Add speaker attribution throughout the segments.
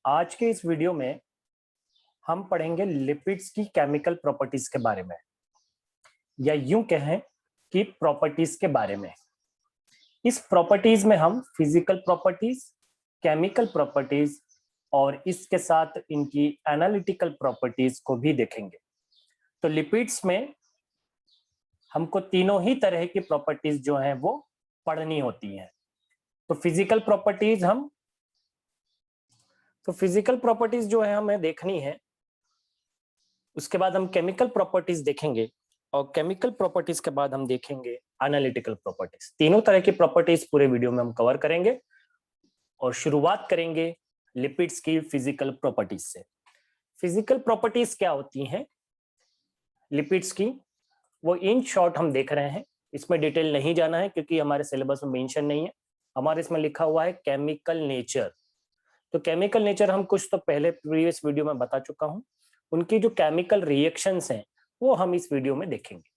Speaker 1: आज के इस वीडियो में हम पढ़ेंगे लिपिड्स की केमिकल प्रॉपर्टीज के बारे में, या यूं कहें कि प्रॉपर्टीज के बारे में। इस प्रॉपर्टीज में हम फिजिकल प्रॉपर्टीज, केमिकल प्रॉपर्टीज और इसके साथ इनकी एनालिटिकल प्रॉपर्टीज को भी देखेंगे। तो लिपिड्स में हमको तीनों ही तरह की प्रॉपर्टीज जो हैं वो पढ़नी होती हैं। तो फिजिकल प्रॉपर्टीज जो है हमें देखनी है। उसके बाद हम केमिकल प्रॉपर्टीज देखेंगे और केमिकल प्रॉपर्टीज के बाद हम देखेंगे एनालिटिकल प्रॉपर्टीज। तीनों तरह की प्रॉपर्टीज पूरे वीडियो में हम कवर करेंगे और शुरुआत करेंगे लिपिड्स की फिजिकल प्रॉपर्टीज से। फिजिकल प्रॉपर्टीज क्या होती हैं लिपिड्स की, वो इन शॉर्ट हम देख रहे हैं। इसमें डिटेल नहीं जाना है क्योंकि हमारे सिलेबस में मेंशन नहीं है। हमारे इसमें लिखा हुआ है केमिकल नेचर। तो केमिकल नेचर हम कुछ तो पहले प्रीवियस वीडियो में बता चुका हूं। उनकी जो केमिकल रिएक्शंस हैं वो हम इस वीडियो में देखेंगे।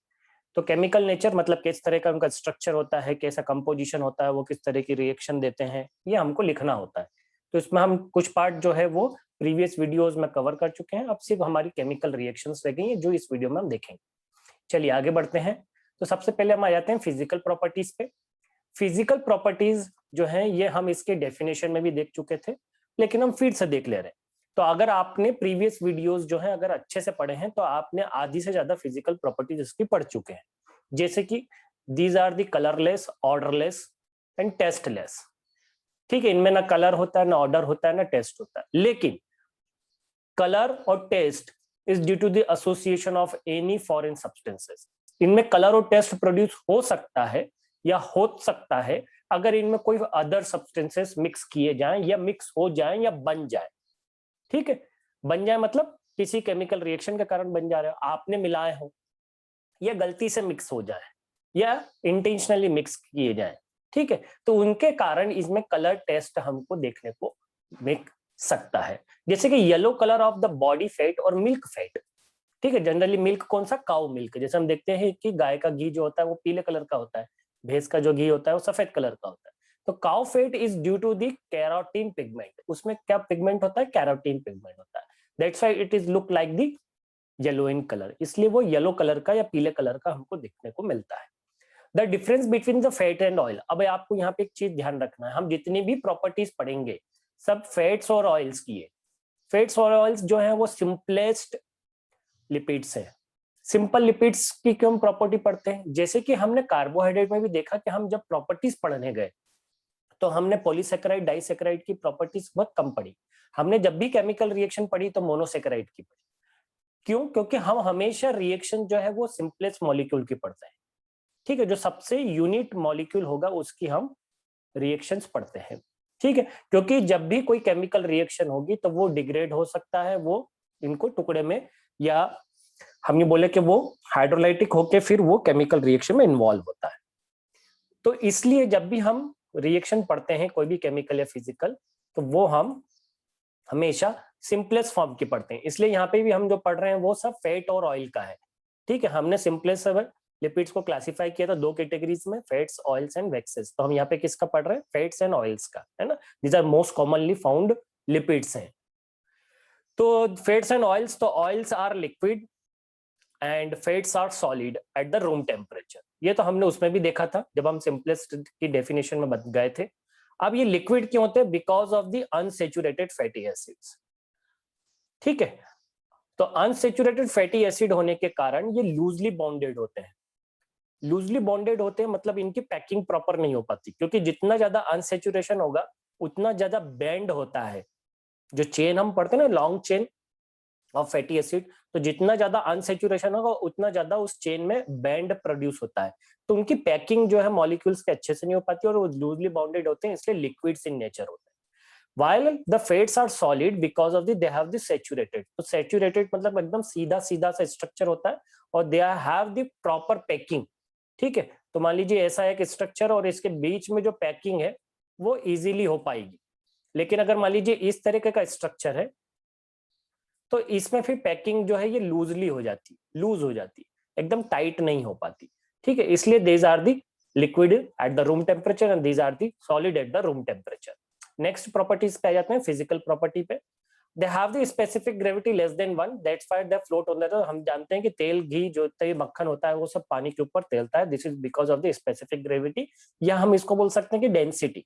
Speaker 1: तो केमिकल नेचर मतलब किस तरह का उनका स्ट्रक्चर होता है, कैसा कंपोजिशन होता है, वो किस तरह की रिएक्शन देते हैं, ये हमको लिखना होता है। तो इसमें हम कुछ पार्ट जो है वो प्रीवियस वीडियोस में कवर कर चुके हैं। अब सिर्फ हमारी केमिकल रिएक्शंस रह गई हैं जो इस वीडियो में हम देखेंगे। चलिए आगे बढ़ते हैं। तो सबसे पहले हम आ जाते हैं फिजिकल प्रॉपर्टीज पे। फिजिकल प्रॉपर्टीज जो है ये हम इसके डेफिनेशन में भी देख चुके थे, लेकिन हम फिर से देख ले रहे हैं। तो अगर आपने प्रीवियस वीडियोस जो है अगर अच्छे से पढ़े हैं तो आपने आधी से ज्यादा फिजिकल प्रॉपर्टीज इसकी पढ़ चुके हैं। जैसे कि these are the colourless, odourless and tasteless. ठीक है, इनमें ना कलर होता है, ना ऑर्डर होता है, ना टेस्ट होता है। लेकिन कलर और taste is due to the association of any foreign substances. इनमें कलर और टेस्ट प्रोड्यूस हो सकता है या हो सकता है अगर इनमें कोई अदर सब्सटेंसेस मिक्स किए जाएं या मिक्स हो जाएं या बन जाए। ठीक है, बन जाए मतलब किसी केमिकल रिएक्शन के कारण बन जा रहे हो, आपने मिलाए हो, या गलती से मिक्स हो जाए या इंटेंशनली मिक्स किए जाए। ठीक है, तो उनके कारण इसमें कलर टेस्ट हमको देखने को मिल सकता है। जैसे कि yellow colour of the body fat और मिल्क फैट। ठीक है, जनरली मिल्क कौन सा, काउ मिल्क। जैसे हम देखते हैं कि गाय का घी जो होता है वो पीले कलर का होता है, भैंस का जो घी होता है वो सफेद कलर का होता है। तो cow fat is due to the carotene pigment. उसमें क्या पिगमेंट होता है, कैरोटीन पिगमेंट होता है। That's why it is look like the yellow in colour, इसलिए वो येलो कलर का या पीले कलर का हमको देखने को मिलता है। The difference between the fat and oil. अब आपको यहाँ पे एक चीज ध्यान रखना है, हम जितनी भी प्रॉपर्टीज पढ़ेंगे सब फैट्स और ऑयल्स की है। फैट्स और ऑयल्स जो है वो सिंपलेस्ट लिपिड्स है। सिंपल लिपिड्स की क्यों प्रॉपर्टी पढ़ते हैं, जैसे कि हमने कार्बोहाइड्रेट में भी देखा कि हम जब प्रॉपर्टीज पढ़ने गए तो हमने पॉलीसेकेराइड, डाइसेकेराइड की प्रॉपर्टीज बहुत कम पढ़ी। हमने जब भी केमिकल रिएक्शन पढ़ी तो मोनोसेकेराइड की पढ़ी। क्यों? क्योंकि हम हमेशा रिएक्शन जो है वो सिंपलेस्ट मॉलिक्यूल की पढ़ते हैं। ठीक है, जो सबसे यूनिट मॉलिक्यूल होगा उसकी हम रिएक्शंस पढ़ते हैं। ठीक है, क्योंकि जब भी कोई केमिकल रिएक्शन होगी तो वो डिग्रेड हो सकता है, वो इनको टुकड़े में, या हम ये बोले कि वो हाइड्रोलाइटिक होके फिर वो केमिकल रिएक्शन में इन्वॉल्व होता है। तो इसलिए जब भी हम रिएक्शन पढ़ते हैं कोई भी केमिकल या फिजिकल, तो वो हम हमेशा सिंपलेस्ट फॉर्म की पढ़ते हैं। इसलिए यहाँ पे भी हम जो पढ़ रहे हैं वो सब फैट और ऑयल का है। ठीक है, हमने सिंपलेस्ट लिपिड्स को क्लासिफाई किया था दो कैटेगरीज में, फैट्स, ऑयल्स एंड वैक्सेस। तो हम यहाँ पे किसका पढ़ रहे हैं, फैट्स एंड ऑयल्स का, है ना। These are most commonly found lipids हैं। तो फैट्स एंड ऑयल्स, तो oils are liquid and fats are solid at the room temperature. ये तो हमने उसमें भी देखा था जब हम सिंपलेस्ट की डेफिनेशन में बत गए थे। अब ये लिक्विड क्यों होते हैं, because of the unsaturated fatty acids. ठीक है, तो अनसेचुरेटेड फैटी एसिड होने के कारण ये लूजली बॉन्डेड होते हैं। लूजली बॉन्डेड होते हैं मतलब इनकी पैकिंग प्रॉपर नहीं हो पाती, क्योंकि जितना ज्यादा अनसेचुरेशन होगा उतना ज्यादा बैंड होता है। जो चेन हम पढ़ते हैं ना, long chain of fatty acid, तो जितना ज्यादा अनसेचुरेशन होगा उतना ज्यादा उस चेन में बैंड प्रोड्यूस होता है। तो उनकी पैकिंग जो है मॉलिक्यूल्स के अच्छे से नहीं हो पाती और वो लूजली बाउंडेड होते हैं, इसलिए लिक्विड्स इन नेचर होते हैं। While the fats are solid because of they have the saturated। तो saturated मतलब एकदम सीधा सीधा सा स्ट्रक्चर होता है और they have the proper packing। ठीक है, तो मान लीजिए ऐसा एक स्ट्रक्चर और इसके बीच में जो पैकिंग है वो इजीली हो पाएगी। लेकिन अगर मान लीजिए इस तरीके का स्ट्रक्चर है तो इसमें फिर पैकिंग जो है ये लूज हो जाती, एकदम टाइट नहीं हो पाती। ठीक है, इसलिए these are the liquid at the room temperature and these are the solid at the room temperature। Next properties पे आ जाते हैं, फिजिकल प्रॉपर्टी पे। दे have the specific gravity less than 1, that's why they float on the air. हम जानते हैं कि तेल, घी, जो मक्खन होता है वो सब पानी के ऊपर तैरता है, this is because of the specific gravity, या हम इसको बोल सकते हैं कि डेंसिटी,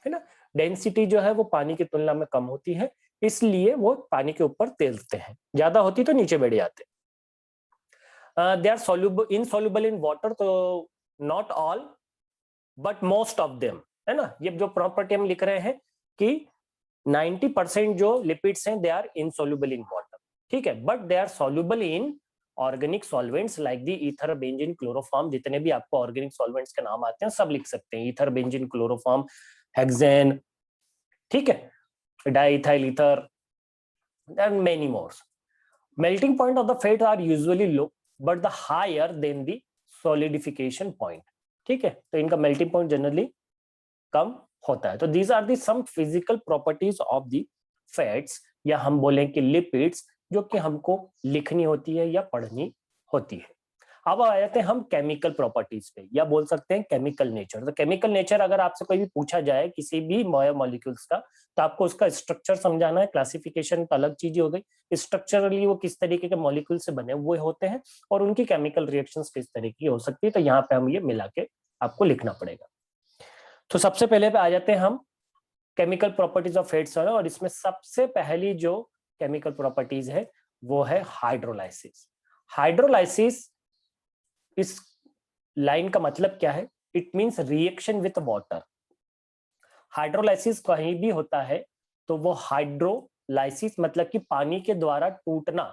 Speaker 1: है ना। डेंसिटी जो है वो पानी की तुलना में कम होती है, इसलिए वो पानी के ऊपर तैरते हैं, ज्यादा होती तो नीचे बैठ जाते। They are soluble, insoluble in water, तो not all but most of them, है ना। ये जो प्रॉपर्टी हम लिख रहे हैं कि 90% जो लिपिड्स हैं they are insoluble in water, ठीक है, but they are soluble in organic solvents like the ether, benzene, chloroform. जितने भी आपको ऑर्गेनिक सॉल्वेंट्स के नाम आते हैं सब लिख सकते हैं, ईथर, बेंजीन, क्लोरोफॉर्म, हेक्सेन, ठीक है, diethyl ether and many more. Melting point of the fat are usually low but the higher than the solidification point, ठीक है, तो इनका melting point जनरली कम होता है। तो these are the some physical properties of the fats, या हम बोलें कि lipids, जो कि हमको लिखनी होती है या पढ़नी होती है। अब आ जाते हैं हम केमिकल प्रॉपर्टीज पे, या बोल सकते हैं केमिकल नेचर। तो केमिकल नेचर अगर आपसे कोई भी पूछा जाए किसी भी मॉलिक्यूल्स का, तो आपको उसका स्ट्रक्चर समझाना है। क्लासिफिकेशन तो अलग चीज हो गई, स्ट्रक्चरली वो किस तरीके के मॉलिक्यूल से बने हुए होते हैं और उनकी केमिकल रिएक्शंस किस तरीके की हो सकती है, तो यहाँ पे हम ये मिला के आपको लिखना पड़ेगा। तो सबसे पहले पे आ जाते हैं हम केमिकल प्रॉपर्टीज ऑफ फैट्स, और इसमें सबसे पहली जो केमिकल प्रॉपर्टीज है वो है हाइड्रोलाइसिस। हाइड्रोलाइसिस, इस लाइन का मतलब क्या है? It means reaction with water. Hydrolysis कहीं भी होता है तो वो हाइड्रोलाइसिस मतलब कि पानी के द्वारा टूटना,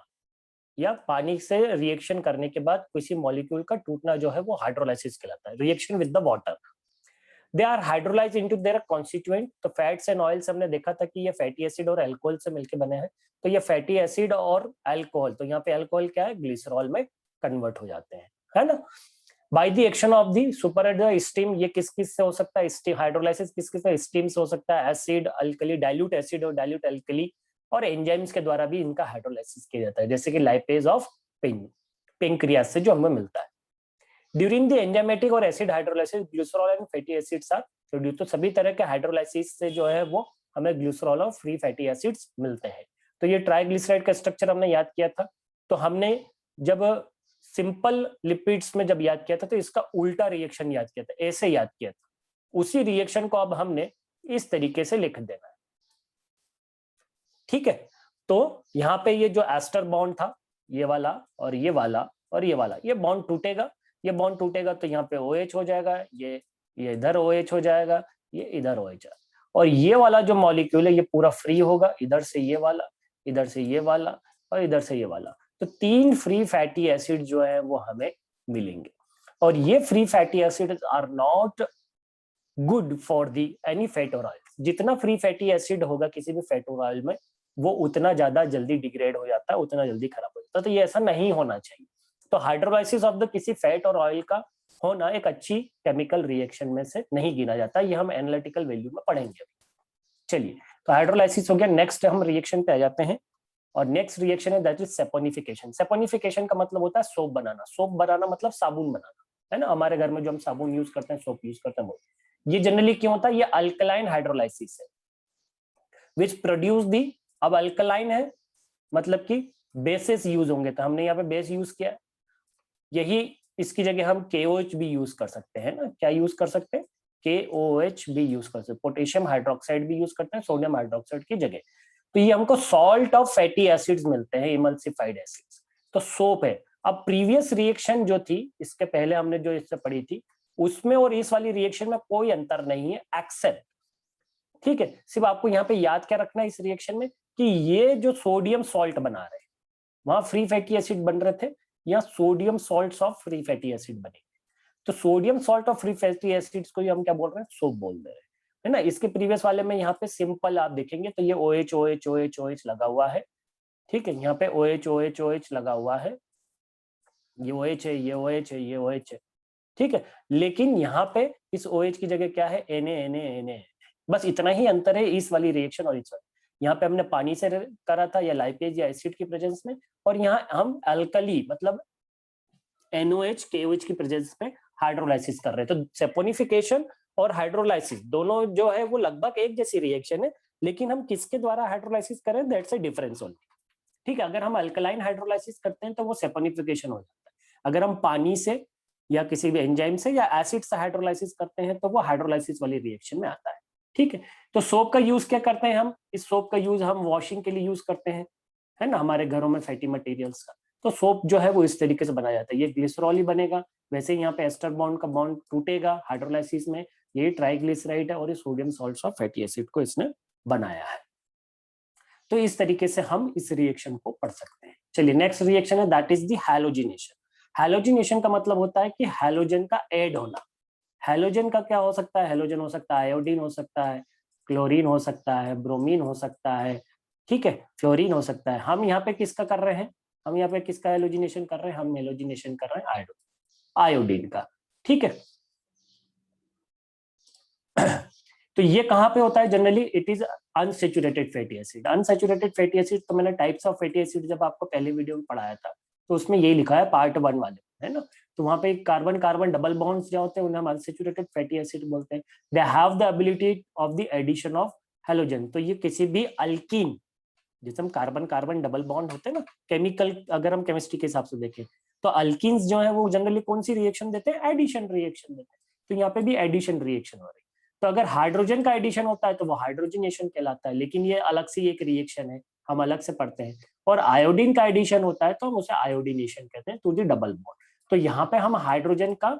Speaker 1: या पानी से रिएक्शन करने के बाद किसी मॉलिक्यूल का टूटना जो है वो हाइड्रोलाइसिस कहलाता है, reaction with the water. They are hydrolyse into their constituent. तो फैट्स एंड ऑयल्स हमने देखा था कि ये फैटी एसिड और अल्कोहल से मिलकर बने हैं, तो ये फैटी एसिड और अल्कोहल, तो यहाँ पे अल्कोहल क्या है, ग्लिसरॉल में कन्वर्ट हो जाते हैं, है ना। By the action of the super steam, ये किस किस से हो सकता है, स्टीम हाइड्रोलाइसिस किस किस से, स्टीम से हो सकता है, एसिड, अल्कली, डाइल्यूट एसिड और डाइल्यूट अल्कली, और एंजाइम्स के द्वारा भी इनका हाइड्रोलाइसिस किया जाता है, जैसे कि लाइपेज ऑफ पेंक्रियाज से जो हमें मिलता है। ड्यूरिंग द एंजाइमेटिक और acid hydrolysis glycerol and fatty acids are produced. तो सभी तरह के हाइड्रोलाइसिस से जो है वो हमें ग्लिसरॉल और फ्री फैटी एसिड्स मिलते हैं। तो ये ट्राइग्लिसराइड का स्ट्रक्चर हमने याद किया था, तो हमने जब सिंपल लिपिड्स में जब याद किया था तो इसका उल्टा रिएक्शन याद किया था, ऐसे याद किया था। उसी रिएक्शन को अब हमने इस तरीके से लिख देना है, ठीक है। तो यहाँ पे ये जो एस्टर बॉन्ड था, ये वाला और ये वाला और ये वाला, ये बॉन्ड टूटेगा, ये बॉन्ड टूटेगा तो यहाँ पे OH हो जाएगा, ये इधर OH हो जाएगा, ये इधर OH, और ये वाला जो मॉलिक्यूल है ये पूरा फ्री होगा, इधर से ये वाला, इधर से ये वाला और इधर से ये वाला। तो 3 फ्री फैटी एसिड जो है वो हमें मिलेंगे, और ये free fatty acid are not good for the any fat और ऑयल। जितना फ्री फैटी एसिड होगा किसी भी फैट और ऑयल में वो उतना ज्यादा जल्दी डिग्रेड हो जाता है, उतना जल्दी खराब हो जाता है, तो ये ऐसा नहीं होना चाहिए। तो हाइड्रोलाइसिस ऑफ द किसी फैट और ऑयल का होना एक अच्छी केमिकल रिएक्शन में से नहीं गिना जाता, ये हम एनालिटिकल वैल्यू में पढ़ेंगे। चलिए, तो हाइड्रोलाइसिस हो गया। नेक्स्ट हम रिएक्शन पे आ जाते हैं, और नेक्स्ट रिएक्शन है दैट इज सेपोनिफिकेशन। सेपोनिफिकेशन का मतलब होता है सोप बनाना। सोप बनाना मतलब साबुन बनाना, है ना। हमारे घर में जो हम साबुन यूज करते हैं, सोप यूज करते हैं, वो ये जनरली क्यों होता है, ये अल्कलाइन हाइड्रोलाइसिस है विच प्रोड्यूस दी। अब अल्कलाइन है मतलब कि बेसेस यूज होंगे, तो हमने यहाँ पे बेस यूज किया, यही इसकी जगह हम KOH भी यूज कर सकते हैं ना। क्या यूज कर सकते हैं, KOH भी यूज कर सकते हैं, पोटेशियम हाइड्रोक्साइड भी यूज करते हैं सोडियम हाइड्रोक्साइड की जगह। तो ये हमको सॉल्ट ऑफ फैटी एसिड्स मिलते हैं, इमल्सिफाइड एसिड्स, तो सोप है। अब प्रीवियस रिएक्शन जो थी, इसके पहले हमने जो इससे पढ़ी थी, उसमें और इस वाली रिएक्शन में कोई अंतर नहीं है एक्सेप्ट, ठीक है, सिर्फ आपको यहाँ पे याद क्या रखना है इस रिएक्शन में कि ये जो सोडियम सॉल्ट बना रहे हैं वहां फ्री फैटी एसिड बन रहे थे, यहाँ sodium salts of free fatty acid बनेंगे। तो sodium salt of free fatty acids को हम क्या बोल रहे हैं, सोप बोल रहे हैं, है ना। इसके प्रीवियस वाले में यहाँ पे सिंपल आप देखेंगे तो ये OH OH OH OH लगा हुआ है, ठीक है, यहाँ पे OH OH OH लगा हुआ है, ये OH है, ये OH है, ये OH है, ठीक है। लेकिन यहाँ पे इस OH की जगह क्या है, Na, बस इतना ही अंतर है इस वाली रिएक्शन और इस वाली। यहाँ पे हमने पानी से करा था या लाइपेज या एसिड की प्रेजेंस में, और यहाँ हम अल्कली मतलब NOH KOH की प्रेजेंस में हाइड्रोलाइसिस कर रहे हैं। तो सेपोनिफिकेशन और हाइड्रोलाइसिस दोनों जो है वो लगभग एक जैसी रिएक्शन है, लेकिन हम किसके द्वारा हाइड्रोलाइसिस करें दैट्स अ डिफरेंस ओनली। ठीक है, अगर हम अल्कलाइन हाइड्रोलाइसिस करते हैं तो वो सेपोनिफिकेशन हो जाता है, अगर हम पानी से या किसी भी एंजाइम से या एसिड से हाइड्रोलाइसिस करते हैं तो वो हाइड्रोलाइसिस वाली रिएक्शन में आता है। ठीक है, तो सोप का यूज क्या करते हैं हम, इस सोप का यूज हम वॉशिंग के लिए यूज करते हैं, है ना, हमारे घरों में फैटी मटेरियल्स का। तो सोप जो है वो इस तरीके से बनाया जाता है, ये ग्लिसरॉल ही बनेगा, वैसे ही यहाँ पे एस्टर बॉन्ड का बॉन्ड टूटेगा हाइड्रोलाइसिस में, ये ट्राइग्लिसराइड है और ये sodium salt of fatty acid को इसने बनाया है। तो इस तरीके से हम इस रिएक्शन को पढ़ सकते हैं। चलिए नेक्स्ट रिएक्शन है that is the halogenation. Halogenation का मतलब होता है कि हैलोजन का ऐड होना। हैलोजन का क्या हो सकता है, हैलोजन हो सकता है आयोडीन हो सकता है, क्लोरीन हो सकता है, ब्रोमीन हो सकता है, ठीक है, फ्लोरीन हो सकता है। हम यहाँ पे किसका कर रहे हैं, हम यहाँ पे किसका हैलोजिनेशन कर रहे हैं, हम हैलोजिनेशन कर रहे हैं आयोडीन का। ठीक है, तो ये कहाँ पे होता है generally, it is unsaturated fatty acid. Unsaturated fatty acid तो मैंने टाइप्स ऑफ फैटी एसिड जब आपको पहले वीडियो में पढ़ाया था तो उसमें यही लिखा है पार्ट 1 वाले, है ना। तो वहां पे कार्बन कार्बन डबल बॉन्ड्स जो होते हैं उन्हें हम अनसैचुरेटेड फैटी एसिड बोलते हैं। They have the ability of the addition of halogen. तो ये किसी भी अल्कीन, जैसे हम कार्बन कार्बन डबल बॉन्ड होते हैं ना केमिकल, अगर हम केमिस्ट्री के हिसाब से देखें तो अल्कीन्स जो है वो जनरली कौन सी रिएक्शन देते हैं, एडिशन रिएक्शन देते हैं। तो यहाँ पे भी एडिशन रिएक्शन हो रही है। तो अगर हाइड्रोजन का एडिशन होता है तो वो हाइड्रोजनेशन कहलाता है, लेकिन ये अलग से एक रिएक्शन है, हम अलग से पढ़ते हैं। और आयोडीन का एडिशन होता है तो हम उसे आयोडीनेशन कहते हैं, टू द डबल बॉन्ड। तो यहाँ पे हम हाइड्रोजन का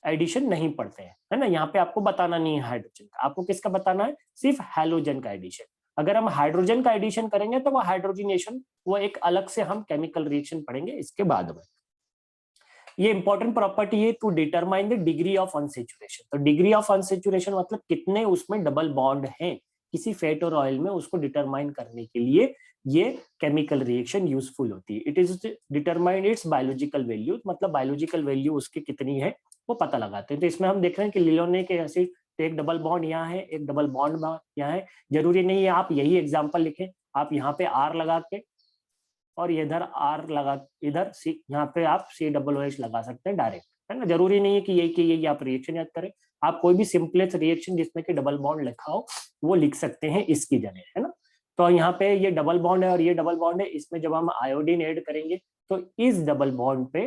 Speaker 1: एडिशन नहीं पढ़ते हैं, है ना, यहाँ पे आपको बताना नहीं है हाइड्रोजन का, आपको किसका बताना है, सिर्फ हैलोजन का एडिशन। अगर हम हाइड्रोजन का एडिशन करेंगे तो वो हाइड्रोजनेशन, वो एक अलग से हम केमिकल रिएक्शन पढ़ेंगे इसके बाद में। ये इंपॉर्टेंट प्रॉपर्टी है to determine the degree of unsaturation. तो डिग्री ऑफ अनसेचुरेशन मतलब कितने उसमें डबल बॉन्ड हैं किसी फैट और ऑयल में, उसको डिटरमाइन करने के लिए ये केमिकल रिएक्शन यूजफुल होती है। It is determine its biological value, मतलब बायोलॉजिकल वैल्यू उसकी कितनी है वो पता लगाते हैं। तो इसमें हम देख रहे हैं कि लिलोनिक एसिड, तो एक डबल बॉन्ड यहाँ है, एक डबल बॉन्ड यहाँ है। जरूरी नहीं है आप यही एग्जाम्पल लिखें, आप यहाँ पे आर लगा के और इधर आर लगा, इधर सी, यहाँ पे आप COOH लगा सकते हैं डायरेक्ट, है ना। जरूरी नहीं है कि यही आप रिएक्शन याद करें, आप कोई भी सिंपलेस्ट रिएक्शन जिसमें कि डबल बॉन्ड लिखा हो वो लिख सकते हैं इसकी जगह, है ना। तो यहाँ पे ये डबल बॉन्ड है और ये डबल बॉन्ड है, इसमें जब हम आयोडीन ऐड करेंगे तो इस डबल बॉन्ड पे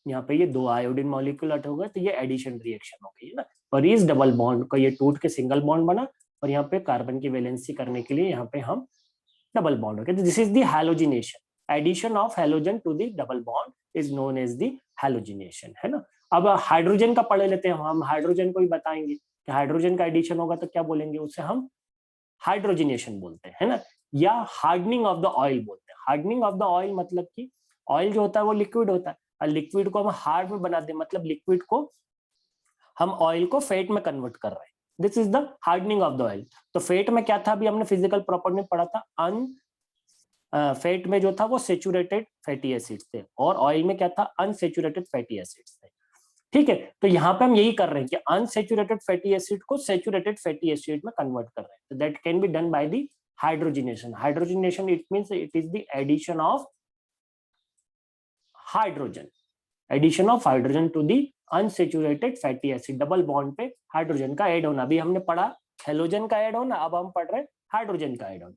Speaker 1: यहाँ पे ये 2 आयोडीन मॉलिक्यूल अट हो गए, तो ये एडिशन रिएक्शन हो गई, है ना। और इस डबल बॉन्ड को ये टूट के सिंगल बॉन्ड बना और यहाँ पे कार्बन की वैलेंसी करने के लिए यहाँ पे हम double bond. Okay, this is the halogenation. Addition of halogen to the double bond is known as the halogenation, है ना। अब हाइड्रोजन का पढ़ लेते हैं, हम हाइड्रोजन को ही बताएंगे कि हाइड्रोजन का एडिशन होगा तो क्या बोलेंगे, उसे हम हाइड्रोजनेशन बोलते हैं, है ना, या हार्डनिंग ऑफ द ऑयल बोलते हैं। हार्डनिंग ऑफ द ऑयल मतलब कि ऑयल जो होता है वो लिक्विड होता है, और लिक्विड को हम हार्ड में बना दे, मतलब लिक्विड को हम ऑयल को फैट में कन्वर्ट कर रहे हैं। This is the hardening of the oil. तो फैट में क्या था, अभी हमने फिजिकल प्रॉपर्टी में पढ़ा था, फैट में जो था वो सेचुरेटेड फैटी एसिड्स थे और ऑयल में क्या था, अनसेचुरेटेड फैटी एसिड्स थे। ठीक है, तो यहाँ पे हम यही कर रहे हैं कि अनसेचुरेटेड फैटी एसिड को सेचुरेटेड फैटी एसिड में कन्वर्ट कर रहे हैं। तो that can be done by the hydrogenation. Hydrogenation it means it is the addition of hydrogen, addition of hydrogen to the unsaturated fatty acid. Double bond पे hydrogen का add होना, अभी हमने पढ़ा हेलोजन का ऐड होना, अब हम पढ़ रहे हैं हाइड्रोजन का ऐड होना।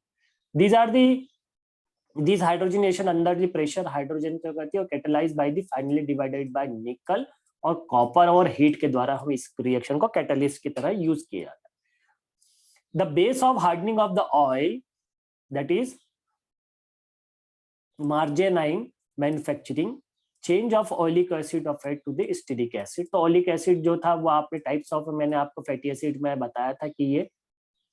Speaker 1: These are the this hydrogenation under the pressure, hydrogen क्या करती है, catalysed by the finely divided by nickel और कॉपर और हीट के द्वारा हम इस रिएक्शन को कैटलिस्ट की तरह यूज किया जाता है। The base of hardening of the oil that is margarine manufacturing, change of oleic acid of fat to the stearic acid. तो ऑयलिक एसिड जो था वो आपने टाइप्स ऑफ, मैंने आपको फैटी एसिड में बताया था कि ये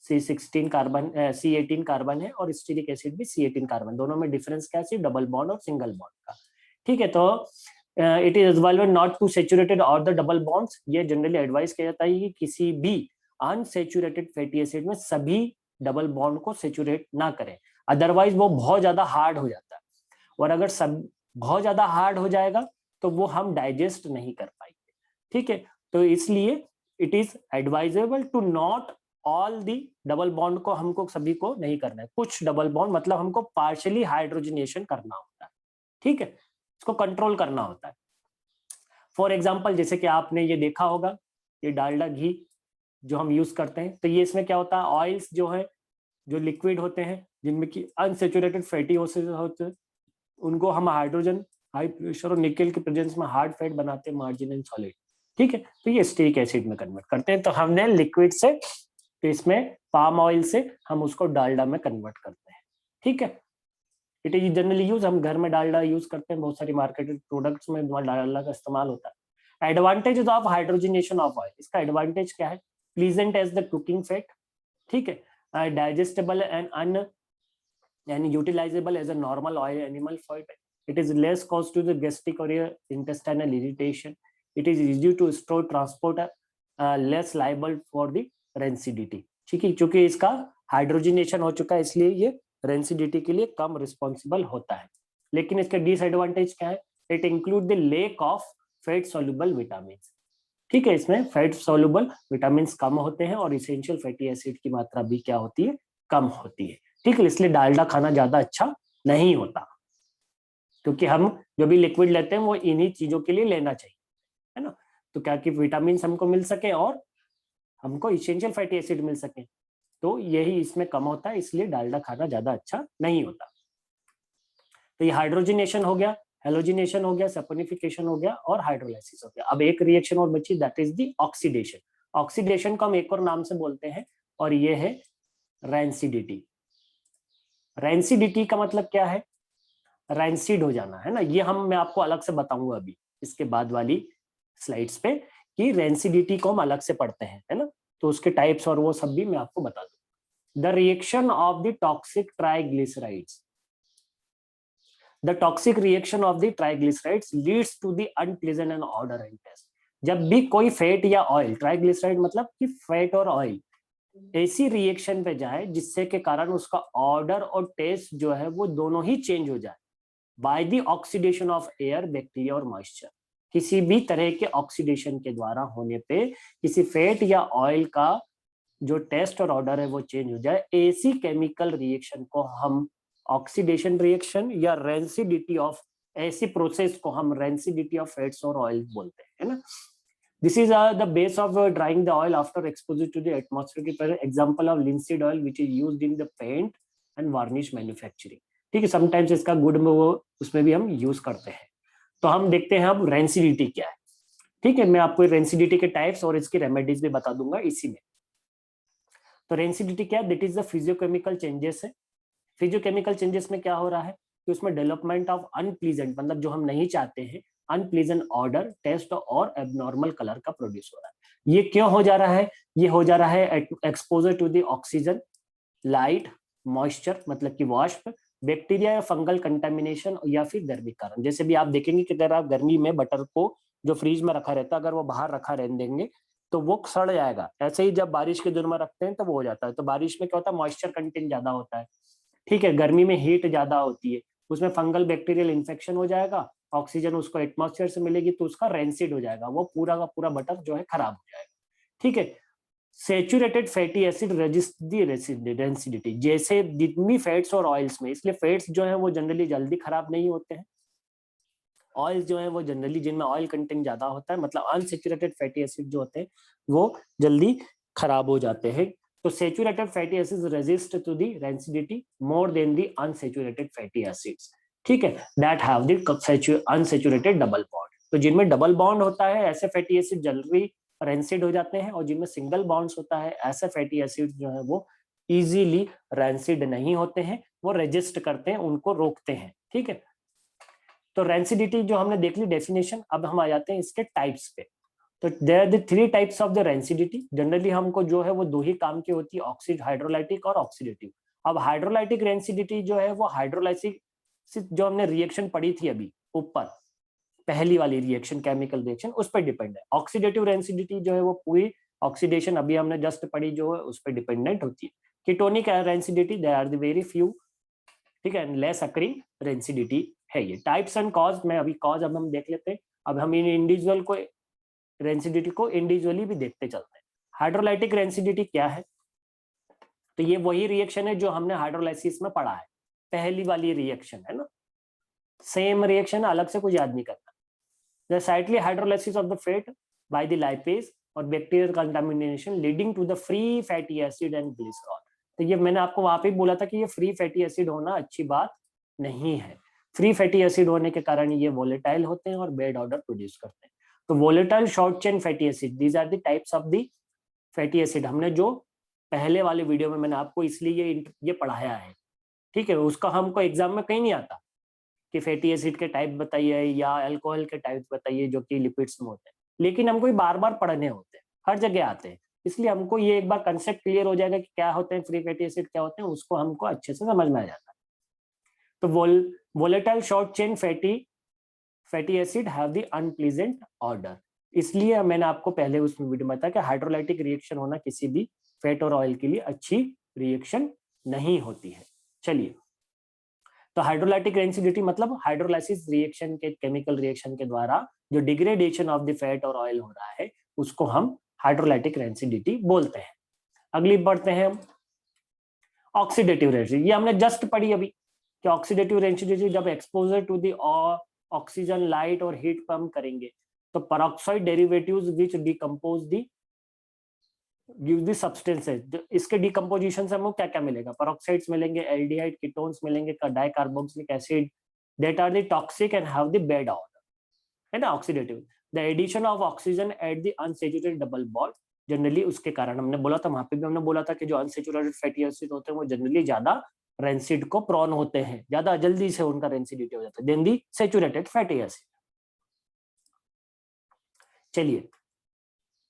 Speaker 1: C16 कार्बन, C18 कार्बन है और स्टीरिक एसिड भी C18 कार्बन, दोनों में डिफरेंस क्या है, डबल बॉन्ड और सिंगल बॉन्ड का। ठीक है, तो it is advised not to saturated और द डबल बॉन्ड्स। ये जनरली एडवाइस किया जाता है कि किसी भी अनसैचुरेटेड फैटी एसिड में सभी डबल बॉन्ड को सैचुरेट ना करें, अदरवाइज वो बहुत ज्यादा हार्ड हो जाता है, और अगर सब बहुत ज्यादा हार्ड हो जाएगा तो वो हम डाइजेस्ट नहीं कर पाएंगे। ठीक है, तो इसलिए it is advisable to not all the double bond को, हमको सभी को नहीं करना है, कुछ डबल बॉन्ड, मतलब हमको पार्शियली हाइड्रोजनेशन करना होता है। ठीक है, इसको कंट्रोल करना होता है। फॉर एग्जाम्पल जैसे कि आपने ये देखा होगा ये डालडा घी जो हम यूज करते हैं। तो ये इसमें क्या होता है, ऑयल्स जो है जो लिक्विड होते हैं जिनमें कि अनसेचुरेटेड फैटी एसिड्स होते हैं, उनको हम हाइड्रोजन, हाई प्रेशर और निकेल के प्रेजेंस में हार्ड फैट बनाते हैं, मार्जिन एंड सॉलिड। ठीक है, तो ये स्टीरिक एसिड में कन्वर्ट करते हैं। तो हमने लिक्विड से, तो इसमें पाम ऑयल से हम उसको डालडा में कन्वर्ट करते हैं। ठीक है, इट इज जनरली यूज, हम घर में डालडा यूज करते हैं, बहुत सारी मार्केटेड प्रोडक्ट्स में डालडा का इस्तेमाल होता है। Advantage of hydrogenation of oil, इसका एडवांटेज क्या है, pleasant as the cooking fat, ठीक है, डाइजेस्टेबल एंड अन and utilizable as a normal oil animal fat. It is less cause to the gastric or intestinal irritation. It is easy to store, transport, less liable for the rancidity. ठीक है, क्योंकि इसका hydrogenation हो चुका है इसलिए ये रेंसिडिटी के लिए कम रिस्पॉन्सिबल होता है। लेकिन इसके डिसएडवांटेज क्या है, it include the lack of fat soluble vitamin. ठीक है, इसमें फैट सोल्यूबल विटामिन कम होते हैं और इसेंशियल फैटी एसिड की मात्रा भी क्या होती है, कम होती है। ठीक है, इसलिए डालडा खाना ज्यादा अच्छा नहीं होता, क्योंकि हम जो भी लिक्विड लेते हैं वो इन्हीं चीजों के लिए लेना चाहिए, है ना। तो क्या कि विटामिन हमको मिल सके और हमको इसेंशियल फैटी एसिड मिल सके, तो यही इसमें कम होता है, इसलिए डालडा खाना ज्यादा अच्छा नहीं होता। तो ये हाइड्रोजनेशन हो गया, हेलोजिनेशन हो गया, सैपोनिफिकेशन हो गया और हाइड्रोलाइसिस हो गया। अब एक रिएक्शन और बची, that is the oxidation. Oxidation को हम एक और नाम से बोलते हैं और ये है रैंसिडिटी। रैंसिडिटी का मतलब क्या है, रैंसिड हो जाना, है ना। ये मैं आपको अलग से बताऊंगा अभी इसके बाद वाली स्लाइड्स पे कि रैंसिडिटी को हम अलग से पढ़ते हैं, है ना। तो उसके टाइप्स और वो सब भी मैं आपको बता दूं। The reaction of the toxic triglycerides, the toxic reaction of the triglycerides leads to the unpleasant and odour and taste. जब भी कोई फैट या ऑयल, ट्राइग्लिसराइड मतलब कि फैट और ऑयल, ऐसी रिएक्शन पे जाए जिससे के कारण उसका ऑर्डर और टेस्ट जो है वो दोनों ही चेंज हो जाए by the oxidation of air, bacteria और मॉइस्चर। किसी भी तरह के ऑक्सीडेशन के द्वारा होने पे किसी फैट या ऑयल का जो टेस्ट और ऑर्डर है वो चेंज हो जाए, ऐसी केमिकल रिएक्शन को हम ऑक्सीडेशन रिएक्शन या रेंसिडिटी ऑफ, ऐसी प्रोसेस को हम रेंसिडिटी ऑफ फैट्स और ऑयल बोलते हैं, है ना। This is the base of drying the oil after exposure to the atmosphere. For example of linseed oil which is used in the paint and varnish manufacturing. ठीक है, sometimes इसका good में वो उसमें भी हम यूज करते हैं। तो हम देखते हैं अब रेंसिडिटी क्या है। ठीक है, मैं आपको रेंसिडिटी के टाइप्स और इसकी रेमेडीज भी बता दूंगा इसी में। तो रेंसिडिटी क्या है, that is the physiochemical changes है। फिजियोकेमिकल चेंजेस में क्या हो रहा है कि उसमें डेवलपमेंट ऑफ अनप्लीजेंट, मतलब जो हम नहीं चाहते हैं, अनप्लीजेंट ऑर्डर, टेस्ट और एबनॉर्मल कलर का प्रोड्यूस हो रहा है। ये क्यों हो जा रहा है, ये हो जा रहा है exposure to the oxygen, light, moisture मतलब कि वाष्प, बैक्टीरिया या फंगल कंटामिनेशन या फिर गर्मी कारण। जैसे भी आप देखेंगे कि अगर आप गर्मी में बटर को जो फ्रीज में रखा रहता है अगर वो बाहर रखा रहने देंगे तो वो सड़ जाएगा। ऐसे ही जब बारिश के दिन में रखते हैं तो वो हो जाता है। तो बारिश में क्या होता है, मॉइस्चर कंटेंट ज्यादा होता है। ठीक है, गर्मी में हीट ज्यादा होती है, उसमें फंगल बैक्टीरियल इन्फेक्शन हो जाएगा, ऑक्सीजन उसको एटमॉस्फेयर से मिलेगी तो उसका रेंसिड हो जाएगा, वो पूरा का पूरा बटर जो है खराब हो जाएगा। ठीक है, सैचुरेटेड फैटी एसिड रेजिस्ट दी रेंसिडिटी, जैसे जितनी फैट्स और ऑयल्स में, इसलिए फैट्स जो है वो जनरली जल्दी खराब नहीं होते हैं, ऑयल जो है वो जनरली जिनमें ऑयल कंटेंट ज्यादा होता है, मतलब अनसैचुरेटेड फैटी एसिड जो होते हैं वो जल्दी खराब हो जाते हैं। तो saturated fatty acids resist to the rancidity more than the unsaturated fatty acids. ठीक है, that have the unsaturated double bond. तो जिनमें डबल बॉन्ड होता है ऐसे फैटी एसिड जल्दी रेंसिड हो जाते हैं, और जिनमें सिंगल बॉन्ड्स होता है ऐसे फैटी एसिड जो है वो इजीली रेंसिड नहीं होते हैं, वो रेजिस्ट करते हैं, उनको रोकते हैं। ठीक है, तो रेंसिडिटी जो हमने देख ली डेफिनेशन, अब हम आ जाते हैं इसके टाइप्स पे। तो there are the 3 types of the rancidity. Generally हमको जो है वो 2 ही काम की होती है, ऑक्सीड हाइड्रोलाइटिक और ऑक्सीडेटिव। अब हाइड्रोलाइटिक रेंसिडिटी जो है वो हाइड्रोलाइसिक जो हमने रिएक्शन पढ़ी थी अभी ऊपर, पहली वाली रिएक्शन, केमिकल रिएक्शन, उस पर डिपेंड है। ऑक्सीडेटिव रेंसिडिटी जो है वो पूरी ऑक्सीडेशन अभी हमने जस्ट पढ़ी जो है उस पर डिपेंडेंट होती है। Ketonic rancidity, there are the very few, ठीक है, लेस अकरिंग रेंसिडिटी है ये। टाइप्स एंड कॉज में अभी कॉज अब हम देख लेते हैं। अब हम इन इंडिविजुअल को रेंसिडिटी को इंडिविजुअली भी देखते चलते हैं। हाइड्रोलाइटिक रेंसिडिटी क्या है, तो ये वही रिएक्शन है जो हमने हाइड्रोलाइसिस में पढ़ा है, पहली वाली रिएक्शन है ना, सेम रिएक्शन, अलग से कुछ याद नहीं करना। The slightly hydrolysis of the fat by the lipase और bacterial contamination leading to the free fatty acid and glycerol. तो ये मैंने आपको वहां पे बोला था कि ये फ्री फैटी एसिड होना अच्छी बात नहीं है। फ्री फैटी एसिड होने के कारण ये वोलेटाइल होते हैं और बैड ऑर्डर प्रोड्यूस करते हैं। तो volatile short chain fatty acid, these are the types of the fatty acid. हमने जो पहले वाले वीडियो में मैंने आपको इसलिए ये पढ़ाया है, ठीक है, उसका हमको एग्जाम में कहीं नहीं आता कि फैटी एसिड के टाइप बताइए या अल्कोहल के टाइप बताइए जो कि लिपिड्स में होते हैं, लेकिन हमको ये बार बार पढ़ने होते हैं, हर जगह आते हैं। इसलिए हमको ये एक बार कंसेप्ट क्लियर हो जाएगा कि क्या होते हैं फ्री फैटी एसिड, क्या होते हैं, उसको हमको अच्छे से समझ में आ जाता है। तो volatile short chain fatty acid have the unpleasant order. इसलिए मैंने आपको पहले उस वीडियो में बताया कि हाइड्रोलाइटिक रिएक्शन होना किसी भी फैट और ऑयल के लिए अच्छी रिएक्शन नहीं होती है। चलिए, तो हाइड्रोलाइटिक रेंसिडिटी मतलब हाइड्रोलाइसिस रिएक्शन के, केमिकल रिएक्शन के द्वारा जो डिग्रेडेशन ऑफ द फैट और ऑयल हो रहा है उसको हम हाइड्रोलाइटिक रेंसिडिटी बोलते हैं। अगली बढ़ते हैं ऑक्सीडेटिव रेंसिडिटी। ये हमने जस्ट पढ़ी अभी कि ऑक्सीडेटिव रेंसिडिटी जब exposure to the oxygen, light और हीट पर हम करेंगे तो peroxide derivatives which decompose the give the substances. इसके डिकम्पोजिशन से हमको क्या क्या मिलेगा? पेरोक्साइड्स मिलेंगे, एल्डिहाइड, कीटोन्स मिलेंगे, dicarboxylic acid that are the toxic and have the bad odour, है ना, oxidative. The addition of oxygen at the unsaturated double bond, generally उसके कारण हमने बोला था, वहां पे भी हमने बोला था कि जो अनसैचुरेटेड फैटी एसिड होते हैं वो जनरली ज्यादा रेंसिड को प्रोन होते हैं, ज्यादा जल्दी से उनका रेंसिडिटी हो जाता है देन दी सैचुरेटेड फैटी एसिड। चलिए,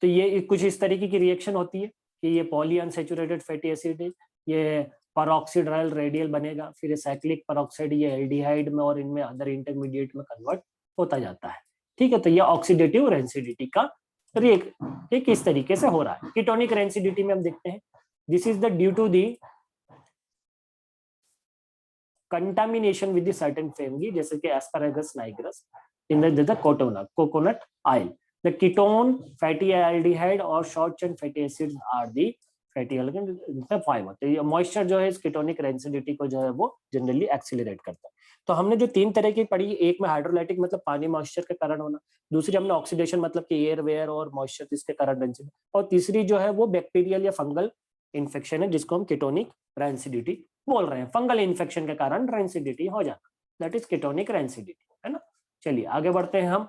Speaker 1: तो ये कुछ इस तरीके की रिएक्शन होती है कि ये पॉली अनसैचुरेटेड फैटी एसिड है, ये पेरोक्सिडाइल रेडियल बनेगा, फिर साइक्लिक पेरोक्साइड ये एल्डिहाइड में और इनमें अदर इंटरमीडिएट में कन्वर्ट होता जाता है, ठीक है। तो ये ऑक्सीडेटिव रेंसिडिटी का एक किस तरीके से हो रहा है। कीटोनिक रेंसिडिटी में हम देखते हैं, this is the due to the contamination with the certain fungi, जैसे कि Aspergillus niger in the coconut oil. The ketone, fatty aldehyde और short chain fatty acids are the fatty aldehyde fiber। तो ये moisture जो है इस ketonic rancidity को जो है वो जनरली एक्सीलरेट करता है। तो हमने जो तीन तरह की पढ़ी, एक में हाइड्रोलाइटिक मतलब पानी मॉइस्चर के कारण होना, दूसरी हमने ऑक्सीडेशन मतलब कि एयर वेयर और मॉइस्चर इसके कारण रेंसिडिटी, और तीसरी जो है वो बैक्टीरियल या फंगल इन्फेक्शन है जिसको हम कीटोनिक रेंसिडिटी बोल रहे हैं। फंगल इन्फेक्शन के कारण रेंसिडिटी हो जाता, दैट इज कीटोनिक रेंसिडिटी, है ना। चलिए आगे बढ़ते हैं हम।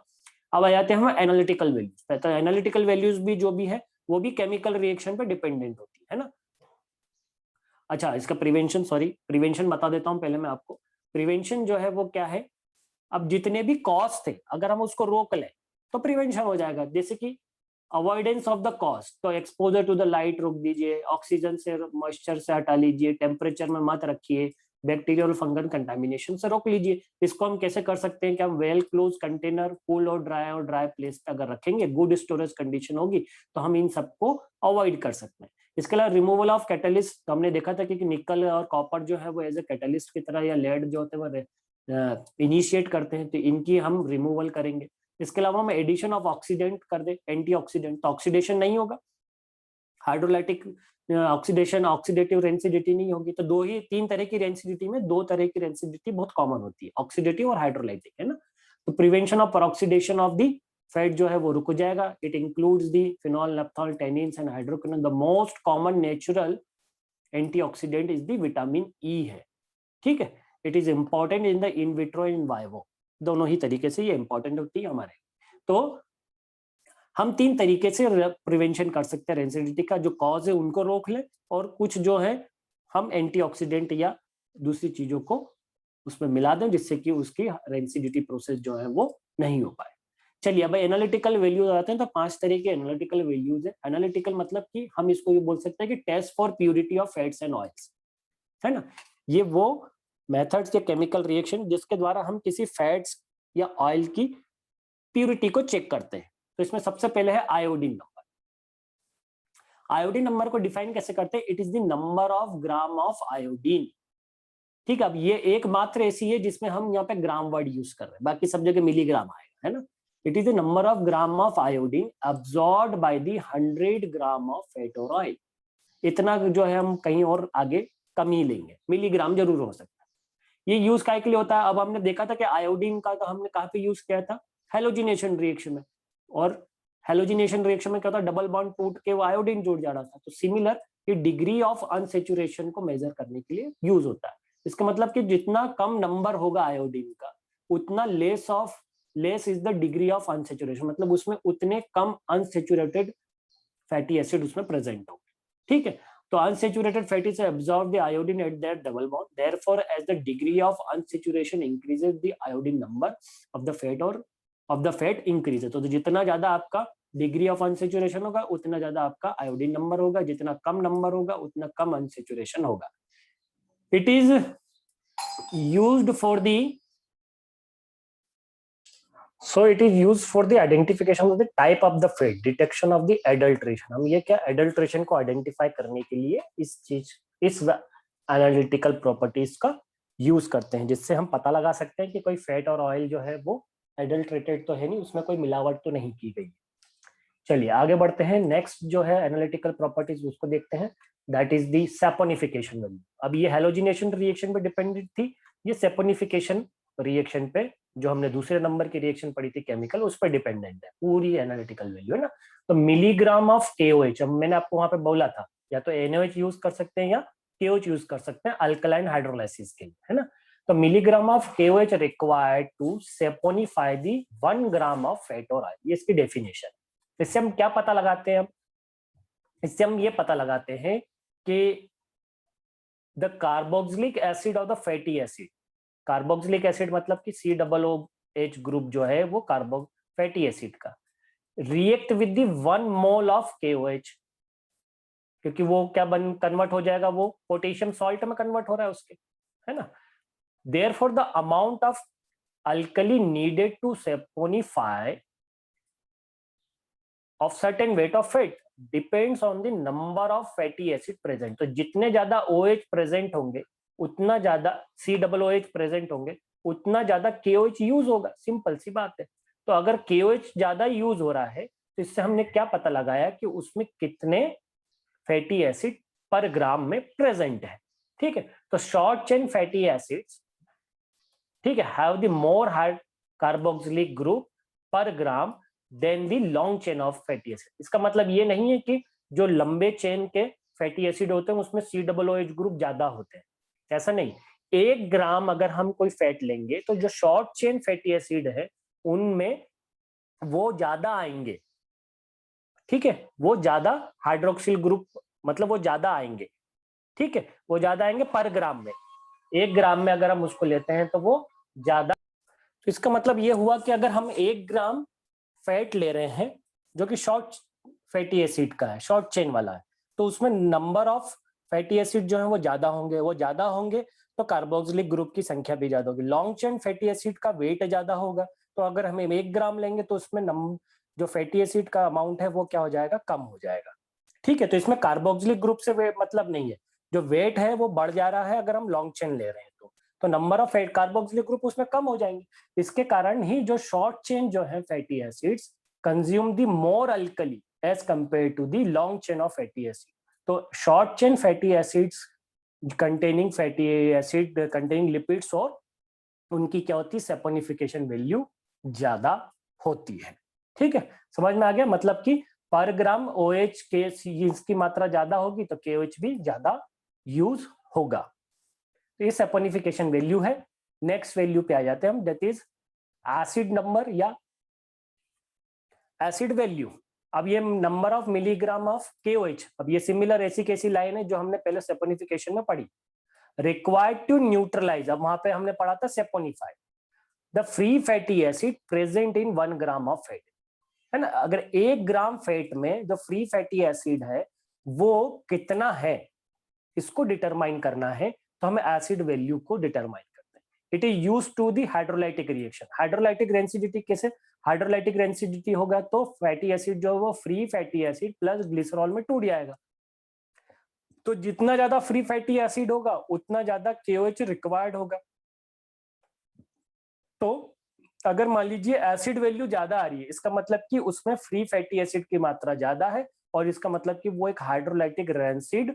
Speaker 1: अब आ जाते हैं हम एनालिटिकल वैल्यूज। तो एनालिटिकल वैल्यूज भी जो भी है वो भी केमिकल रिएक्शन पे डिपेंडेंट होती है ना। अच्छा, इसका प्रिवेंशन बता देता हूं पहले मैं आपको। प्रिवेंशन जो है वो क्या है, अब जितने भी कॉज थे अगर हम उसको रोक लें तो प्रिवेंशन हो जाएगा। जैसे कि अवॉइडेंस ऑफ द कॉज, तो एक्सपोजर टू द लाइट रोक दीजिए, ऑक्सीजन से मॉइस्चर से हटा लीजिए, टेम्परेचर में मत रखिए, बैक्टीरियल फंगल कंटामिनेशन से रोक लीजिए। इसको हम कैसे कर सकते हैं कि हम वेल क्लोज कंटेनर, कूल और ड्राई प्लेस पे अगर रखेंगे, गुड स्टोरेज कंडीशन होगी तो हम इन सबको अवॉइड कर सकते हैं। इसके अलावा रिमूवल ऑफ कैटलिस्ट, तो हमने देखा था कि निकल और कॉपर जो है वो एज ए कैटलिस्ट की तरह, या लेड जो होते हैं वो इनिशिएट करते हैं, तो इनकी हम रिमूवल करेंगे। इसके अलावा हम एडिशन ऑफ ऑक्सीडेंट कर दे, एंटीऑक्सीडेंट, तो ऑक्सीडेशन नहीं होगा, हाइड्रोलाइटिक ऑक्सीडेशन, ऑक्सीडेटिव रेंसिडिटी नहीं होगी। तो तीन तरह की रेंसिडिटी में दो तरह की रेंसिडिटी बहुत कॉमन होती है, ऑक्सीडेटिव और हाइड्रोलाइटिक, है ना। तो prevention of peroxidation of the fat जो है वो रुक जाएगा। It includes the phenol, naphthol, tannins and hydroquinone. The most common natural antioxidant is the vitamin E है, ठीक है। It is important in the in vitro in vivo, दोनों ही तरीके से ये इंपॉर्टेंट होती है हमारे। तो हम तीन तरीके से प्रिवेंशन कर सकते हैं रेंसिडिटी का, जो कॉज है उनको रोक ले, और कुछ जो है हम एंटीऑक्सीडेंट या दूसरी चीजों को उसमें मिला दें जिससे कि उसकी रेंसिडिटी प्रोसेस जो है वो नहीं हो पाए। चलिए अब एनालिटिकल वैल्यूज आते हैं। तो 5 तरह के एनालिटिकल वैल्यूज है। एनालिटिकल मतलब कि हम इसको ये बोल सकते हैं कि test for purity of fats and oils, है ना। ये वो मेथड्स या केमिकल रिएक्शन जिसके द्वारा हम किसी फैट्स या ऑयल की प्योरिटी को चेक करते हैं। तो इसमें सबसे पहले है आयोडीन नंबर। आयोडीन नंबर को डिफाइन कैसे करते हैं? It is the number of gram of iodine, ठीक है। अब ये एकमात्र ऐसी है जिसमें हम यहाँ पे ग्राम वर्ड यूज कर रहे हैं, बाकी सब जगह मिलीग्राम आएगा, है ना। It is the number of gram of iodine absorbed by the 100 gram of fat और ऑयल। इतना जो है हम कहीं और आगे कम ही लेंगे, मिलीग्राम जरूर हो सकता है। ये यूज काय के लिए होता है? अब हमने देखा था कि आयोडीन का तो हमने कहाँ पे यूज किया था, हेलोजिनेशन रिएक्शन में, और हेलोजिनेशन रिएक्शन में क्या होता है, डबल बॉन्ड टूट के वो आयोडीन जुड़ जा रहा था। तो सिमिलर ये डिग्री ऑफ अनसेचुरेशन को मेजर करने के लिए यूज होता है। इसका मतलब कि जितना कम नंबर होगा आयोडीन का, उतना less is the degree of unsaturation, मतलब उसमें उतने कम अनसेचुरेटेड फैटी एसिड उसमें प्रेजेंट होंगे। ठीक है, तो unsaturated fatty acids absorb the iodine at their double bond. Therefore, as the degree of unsaturation increases, the iodine number of the fat increases. तो जितना ज्यादा आपका डिग्री ऑफ अनसेचुरेशन होगा, उतना ज्यादा आपका आयोडीन नंबर होगा, जितना कम नंबर होगा, उतना कम अनसेचुरेशन होगा। It is used for the So it is used for the identification of the type of the fat, detection of the adulteration. हम ये क्या adulteration को identify करने के लिए इस analytical properties का यूज करते हैं, जिससे हम पता लगा सकते हैं कि कोई फैट और ऑयल जो है वो एडल्ट्रेटेड तो है नहीं, उसमें कोई मिलावट तो नहीं की गई। चलिए आगे बढ़ते हैं। नेक्स्ट जो है एनालिटिकल प्रॉपर्टीज उसको देखते हैं, that is the saponification value. अब ये हेलोजिनेशन रिएक्शन पे डिपेंडेंट थी, ये सैपोनिफिकेशन रिएक्शन पे जो हमने दूसरे नंबर की रिएक्शन पढ़ी थी केमिकल, उस पर डिपेंडेंट है पूरी एनालिटिकल वैल्यू, है ना। तो मिलीग्राम ऑफ KOH, अब मैंने आपको वहां पे बोला था या तो NaOH यूज कर सकते हैं या KOH यूज कर सकते हैं अल्कलाइन हाइड्रोलाइसिस के लिए, है ना। तो milligram of KOH required to saponify the 1 gram of fat और ऑयल, ये इसकी डेफिनेशन। इससे हम क्या पता लगाते हैं, इससे हम ये पता लगाते हैं कि the carboxylic acid of the fatty acid, carboxylic acid मतलब कि COOH ग्रुप जो है वो कार्बो फैटी एसिड का, react with the 1 mole of KOH, क्योंकि वो क्या कन्वर्ट हो जाएगा, वो पोटेशियम सॉल्ट में कन्वर्ट हो रहा है उसके, है ना। Therefore the amount of alkali needed to saponify of certain weight of fat depends on the number of fatty acid present. तो जितने ज्यादा OH प्रेजेंट होंगे, उतना ज्यादा COOH प्रेजेंट होंगे, उतना ज्यादा KOH यूज होगा, सिंपल सी बात है। तो अगर KOH ज्यादा यूज हो रहा है तो इससे हमने क्या पता लगाया कि उसमें कितने फैटी एसिड पर ग्राम में प्रेजेंट है। ठीक है, तो शॉर्ट चेन फैटी एसिड्स, ठीक है, have the more high carboxylic group per gram than the long chain of fatty acid. इसका मतलब ये नहीं है कि जो लंबे चेन के फैटी एसिड होते हैं उसमें COOH ग्रुप ज्यादा होते हैं, ऐसा नहीं। 1 ग्राम अगर हम कोई फैट लेंगे तो जो शॉर्ट चेन फैटी एसिड है उनमें वो ज्यादा आएंगे, ठीक है, वो ज्यादा हाइड्रोक्सिल ग्रुप, मतलब वो ज्यादा आएंगे, ठीक है, वो ज्यादा आएंगे पर ग्राम में। 1 ग्राम में अगर हम उसको लेते हैं तो वो ज्यादा, तो इसका मतलब ये हुआ कि अगर हम 1 ग्राम फैट ले रहे हैं जो कि शॉर्ट फैटी एसिड का है, शॉर्ट चेन वाला है, तो उसमें नंबर ऑफ फैटी एसिड जो है वो ज्यादा होंगे तो कार्बोक्सिलिक ग्रुप की संख्या भी ज्यादा होगी। लॉन्ग चेन फैटी एसिड का वेट ज्यादा होगा, तो अगर हमें 1 ग्राम लेंगे तो उसमें जो फैटी एसिड का अमाउंट है वो क्या हो जाएगा, कम हो जाएगा। ठीक है, तो इसमें कार्बोक्सिलिक ग्रुप से मतलब नहीं है, जो वेट है वो बढ़ जा रहा है अगर हम लॉन्ग चेन ले रहे हैं तो नंबर ऑफ कार्बोक्सिलिक ग्रुप उसमें कम हो जाएंगे। इसके कारण ही जो शॉर्ट चेन जो है fatty acids consume the more alkali as compare to the long chain of fatty acid. तो short chain fatty acids containing fatty acid containing lipids, और उनकी क्या होती है, सैपोनिफिकेशन वैल्यू ज्यादा होती है। ठीक है, समझ में आ गया, मतलब कि पर ग्राम OH के इसकी मात्रा ज्यादा होगी तो KOH भी ज्यादा यूज होगा। तो ये सैपोनिफिकेशन वैल्यू है। नेक्स्ट वैल्यू पे आ जाते हैं हम, दैट इज एसिड नंबर या एसिड वैल्यू। अब ये number of milligram of KOH, अब ये सिमिलर ऐसी कैसी लाइन है जो हमने पहले सैपोनिफिकेशन में पढ़ी, रिक्वायर्ड टू न्यूट्रलाइज, अब वहां पे हमने पढ़ा था saponify the free fatty acid present in 1 gram of fat, है ना। अगर 1 ग्राम फैट में जो फ्री फैटी एसिड है वो कितना है, इसको डिटरमाइन करना है तो हमें एसिड वैल्यू को डिटरमाइन करते हैं। It is used to the hydrolytic reaction. Hydrolytic rancidity कैसे, हाइड्रोलाइटिक रेंसिडिटी होगा तो फैटी एसिड जो है वो free fatty acid plus glycerol में टूट जाएगा। तो जितना ज्यादा फ्री फैटी एसिड होगा उतना ज्यादा KOH रिक्वायर्ड होगा। तो अगर मान लीजिए एसिड वैल्यू ज्यादा आ रही है, इसका मतलब कि उसमें फ्री फैटी एसिड की मात्रा ज्यादा है, और इसका मतलब कि वो एक हाइड्रोलाइटिक रेंसिड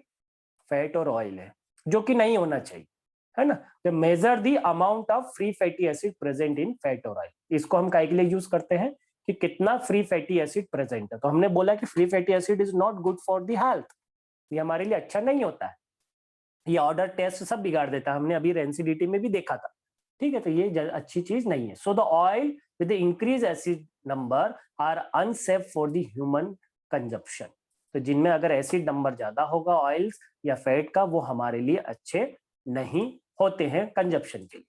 Speaker 1: फैट और ऑयल है, जो कि नहीं होना चाहिए, है ना। तो measure the amount of free fatty acid present in fat और ऑयल, इसको हम काय के लिए यूज करते हैं कि कितना फ्री फैटी एसिड प्रेजेंट है। तो हमने बोला कि free fatty acid is not good for the health, ये हमारे लिए अच्छा नहीं होता है, ये ऑर्डर टेस्ट सब बिगाड़ देता है, हमने अभी रेंसिडिटी में भी देखा था, ठीक है। तो ये अच्छी चीज नहीं है। So the oil with increase acid number are unsafe for the human consumption. तो जिनमें अगर एसिड नंबर ज्यादा होगा ऑयल्स या फैट का, वो हमारे लिए अच्छे नहीं होते हैं कंजप्शन के लिए।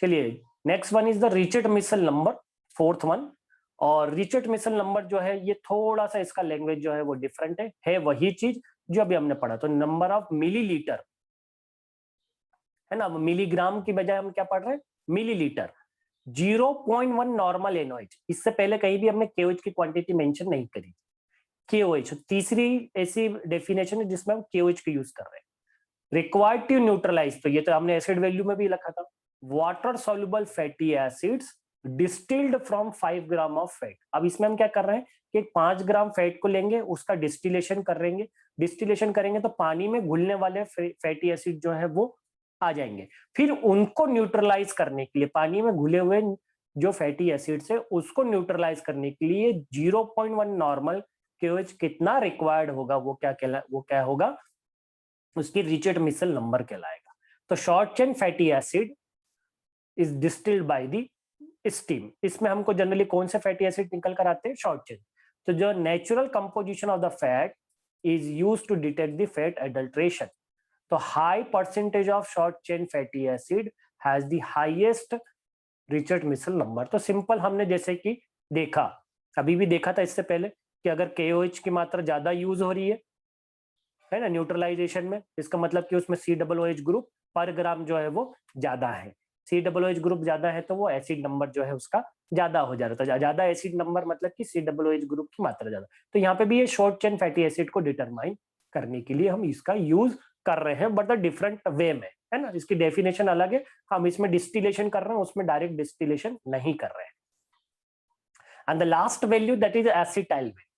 Speaker 1: चलिए next one is the Richard Mitchell number, fourth one. और रिचर्ड मिशेल नंबर जो है ये थोड़ा सा इसका लैंग्वेज जो है वो डिफरेंट है वही चीज जो अभी हमने पढ़ा। तो नंबर ऑफ मिलीलीटर है ना, मिलीग्राम की बजाय हम क्या पढ़ रहे हैं, मिलीलीटर। 0.1 नॉर्मल एनओएच, इससे पहले कहीं भी हमने केओएच की क्वांटिटी मेंशन नहीं करी। केओएच तीसरी ऐसी डेफिनेशन है जिसमें हम केओएच का यूज कर रहे हैं। रिक्वायर्ड टू न्यूट्रलाइज, तो ये तो हमने एसिड वैल्यू में भी लिखा था, water soluble fatty acids distilled from 5 gram of fat. अब इसमें हम क्या कर रहे हैं कि 5 ग्राम फैट को लेंगे, उसका डिस्टिलेशन करेंगे, डिस्टिलेशन करेंगे तो पानी में घुलने वाले फैटी एसिड जो है वो आ जाएंगे। फिर उनको न्यूट्रलाइज करने के लिए, पानी में घुले हुए जो फैटी एसिड्स है उसको न्यूट्रलाइज करने के लिए 0.1 नॉर्मल केओएच कितना रिक्वायर्ड होगा, वो क्या होगा, उसकी रिचर्ड मिशेल नंबर कहलाएगा। तो short chain fatty acid is distilled by the steam. इसमें हमको जनरली कौन से फैटी एसिड निकल कर आते हैं, शॉर्ट चेन। तो जो natural composition of the fat is used to detect the fat adulteration. तो high percentage of short chain fatty acid has the highest Richard Mitchell number. तो सिंपल हमने जैसे कि देखा, अभी भी देखा था इससे पहले, कि अगर केओएच की मात्रा ज्यादा यूज हो रही है ना न्यूट्रलाइजेशन में, इसका मतलब कि उसमें COOH ग्रुप पर ग्राम जो है वो ज्यादा है। COOH ग्रुप ज्यादा है तो वो एसिड नंबर जो है उसका ज्यादा हो जा रहा था। ज्यादा एसिड नंबर मतलब कि COOH ग्रुप की मात्रा ज्यादा। तो यहाँ पे भी ये शॉर्ट चेन फैटी एसिड को डिटरमाइन करने के लिए हम इसका यूज कर रहे हैं, बट द डिफरेंट वे में, है ना। इसकी डेफिनेशन अलग है, हम इसमें डिस्टिलेशन कर रहे हैं, उसमें डायरेक्ट डिस्टिलेशन नहीं कर रहे हैं। And the last value that is acetyl value.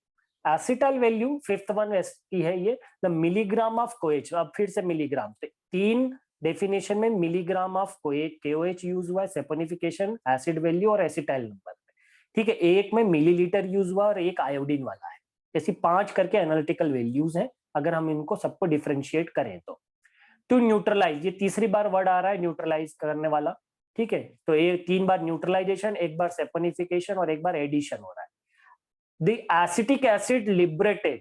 Speaker 1: Acetyl value fifth one की है ये, द मिलीग्राम ऑफ कोएच। अब फिर से मिलीग्राम, तो 3 डेफिनेशन में मिलीग्राम ऑफ केओएच यूज हुआ है, सेपोनिफिकेशन, एसिड वैल्यू और एसिटाइल नंबर में, ठीक है। एक में मिलीलीटर यूज हुआ और एक आयोडीन वाला है। ऐसी 5 करके एनालिटिकल वैल्यूज हैं, अगर हम इनको सबको डिफरेंशिएट करें तो। टू न्यूट्रलाइज, ये तीसरी बार वर्ड आ रहा है न्यूट्रलाइज करने वाला, ठीक है। तो ये 3 बार न्यूट्रलाइजेशन, एक बार सेपोनिफिकेशन और एक बार एडिशन हो रहा है। The acetic acid liberated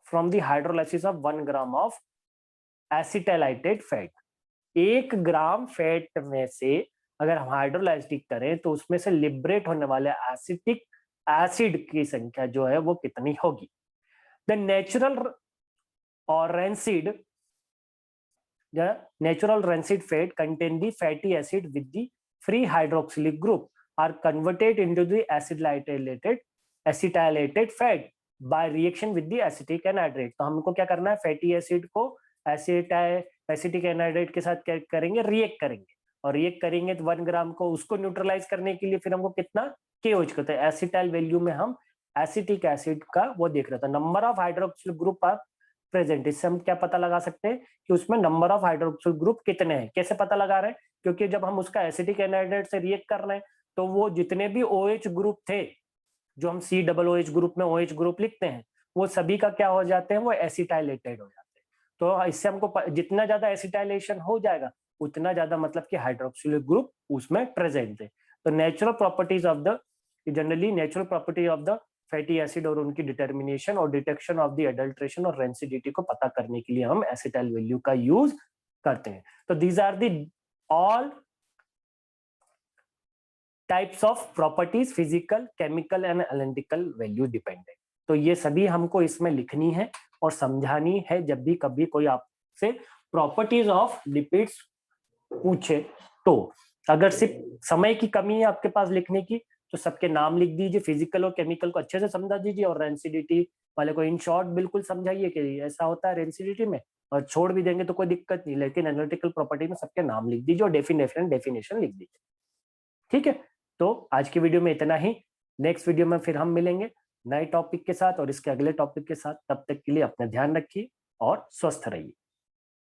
Speaker 1: from the hydrolysis of 1 gram of acetylated fat। 1 gram fat में से अगर हम हाइड्रोलाइसिस करें तो उसमें से लिबरेट होने वाले एसिटिक एसिड की संख्या जो है वो कितनी होगी। The natural rancid fat contain the fatty acid with the free hydroxylic group are converted into the acetylated fat by reaction with the acetic anhydride। तो हमको क्या करना है, फैटी एसिड को एसिटिक एनहाइड्रेट के साथ क्या करेंगे, रिएक्ट करेंगे, और रिएक्ट करेंगे तो 1 ग्राम को उसको न्यूट्रलाइज करने के लिए फिर हमको कितना केओएच को, तो एसिटाइल वैल्यू में हम एसिटिक एसिड का वो देख रहे थे, number of hydroxyl group are present. इससे हम क्या पता लगा सकते हैं कि उसमें नंबर ऑफ हाइड्रोक्सिल ग्रुप कितने हैं। कैसे पता लगा रहे हैं, क्योंकि जब हम उसका एसिटिक एनहाइड्रेट से रिएक्ट कर रहे हैं तो वो जितने भी OH ग्रुप थे, जो हम COOH ग्रुप में OH ग्रुप लिखते हैं, वो सभी का क्या हो जाते हैं, वो एसिटाइलेटेड हो जाते हैं। तो इससे हमको जितना ज्यादा एसिटाइलेशन हो जाएगा उतना ज्यादा मतलब कि हाइड्रोक्सिल ग्रुप उसमें प्रेजेंट है। तो natural properties of the, generally natural property of the fatty acid और उनकी डिटर्मिनेशन और डिटेक्शन ऑफ द एडल्ट्रेशन और रेंसिडिटी को पता करने के लिए हम एसिटाइल वैल्यू का यूज करते हैं। तो these are the all types of properties, physical, chemical and analytical value dependent. तो ये सभी हमको इसमें लिखनी है और समझानी है जब भी कभी कोई आपसे प्रॉपर्टीज ऑफ लिपिड्स पूछे। तो अगर सिर्फ समय की कमी है आपके पास लिखने की तो सबके नाम लिख दीजिए, फिजिकल और केमिकल को अच्छे से समझा दीजिए, और रेंसिडिटी वाले को इन शॉर्ट बिल्कुल समझाइए कि ऐसा होता है रेंसिडिटी में, और छोड़ भी देंगे तो कोई दिक्कत नहीं, लेकिन एनालिटिकल प्रॉपर्टी में सबके नाम लिख दीजिए और डेफिनेशन लिख दीजिए, ठीक है। तो आज की वीडियो में इतना ही, नेक्स्ट वीडियो में फिर हम मिलेंगे नए टॉपिक के साथ और इसके अगले टॉपिक के साथ। तब तक के लिए अपना ध्यान रखिए और स्वस्थ रहिए।